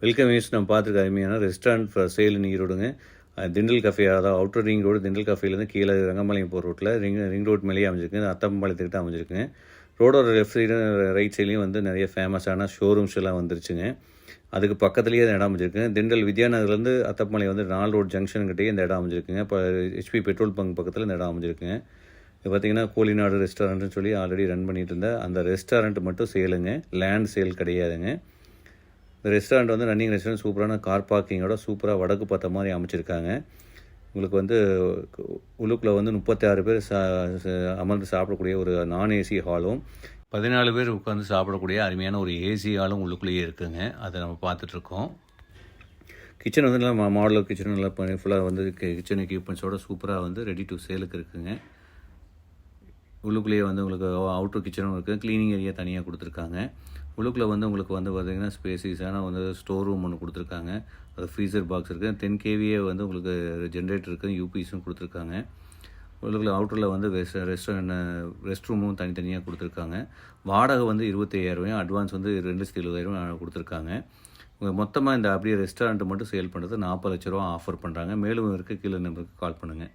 Welcome use நம்ம பார்த்துருக்க அருமையான ரெஸ்டாரண்ட் ஃபார் சேல் இன் ஈரோடுங்க. திண்டல் கஃபே, அதாவது அவுட்டர் ரிங் ரோடு திண்டல் கஃபேலேருந்து கீழே ரங்கம்பாளையம் போகிற ரோட்டில் ரிங் ரோட் மேலேயே அமைஞ்சிருக்குங்க. அத்தம்பாளையத்துக்கிட்ட அமைஞ்சிருக்குங்க. ரோடோட லெஃப்ட் சைடு ரைட் சைட்லேயும் வந்து நிறைய ஃபேமஸான ஷோரூம்ஸ் எல்லாம் வந்துருச்சுங்க. அதுக்கு பக்கத்துலேயே அந்த இடம் அமைஞ்சிருக்குங்க. திண்டல் வித்யாநகர்லேருந்து அத்தம்பாளையம் வந்து 4 ரோட் ஜங்ஷன்கிட்டே இந்த இடம் அமைஞ்சிருக்குங்க. இப்போ ஹெச்பி பெட்ரோல் பங்க் பக்கத்தில் இந்த இடம் அமைஞ்சிருக்குங்க. இது பார்த்திங்கன்னா கோழிநாடு ரெஸ்டாரண்ட்னு சொல்லி ஆல்ரெடி ரன் பண்ணிகிட்டு இருந்தேன். அந்த ரெஸ்டாரண்ட் மட்டும் சேலுங்க, லேண்ட் சேல் கிடையாதுங்க. இந்த ரெஸ்டாரண்ட் வந்து ரன்னிங் ரெஸ்டாரண்ட், சூப்பரான கார் பார்க்கிங்கோட சூப்பராக வடக்கு பார்த்த மாதிரி அமைச்சிருக்காங்க. உங்களுக்கு வந்து உள்ளுக்குள்ளே வந்து 36 பேர் அமர்ந்து சாப்பிடக்கூடிய ஒரு நான் ஏசி ஹாலும், 14 பேர் உட்காந்து சாப்பிடக்கூடிய அருமையான ஒரு ஏசி ஹாலும் உள்ளுக்குள்ளேயே இருக்குதுங்க. அதை நம்ம பார்த்துட்ருக்கோம். கிச்சன் வந்து நல்லா மாடலர் கிச்சன், நல்லா பண்ணி ஃபுல்லாக வந்து கிச்சன் எக்யூப்மெண்ட்ஸோட சூப்பராக வந்து ரெடி டு சேலுக்கு இருக்குதுங்க. உள்ளுக்குள்ளேயே வந்து உங்களுக்கு அவுட்டர் கிச்சனும் இருக்குது, க்ளீனிங் ஏரியா தனியாக கொடுத்துருக்காங்க. உள்ளுக்குள்ளே வந்து உங்களுக்கு வந்து பார்த்திங்கன்னா ஸ்பேசிஸான வந்து ஸ்டோர் ரூம் ஒன்று கொடுத்துருக்காங்க. அது ஃப்ரீசர் பாக்ஸ் இருக்குது, 10 kVA வந்து உங்களுக்கு ஜென்ரேட்டர் இருக்குது, யூபிஸும் கொடுத்துருக்காங்க. உள்ளுக்குள்ளே அவுட்டரில் வந்து ரெஸ்ட் ரூமும் தனித்தனியாக கொடுத்துருக்காங்க. வாடகை வந்து 25,000, அட்வான்ஸ் வந்து 2,70,000 கொடுத்துருக்காங்க. மொத்தமாக இந்த அப்படியே ரெஸ்டாரண்ட்டு மட்டும் சேல் பண்ணுறது 40 லட்ச ரூபா ஆஃபர் பண்ணுறாங்க. மேலும் இருக்குது, கீழே நம்பருக்கு கால் பண்ணுங்கள்.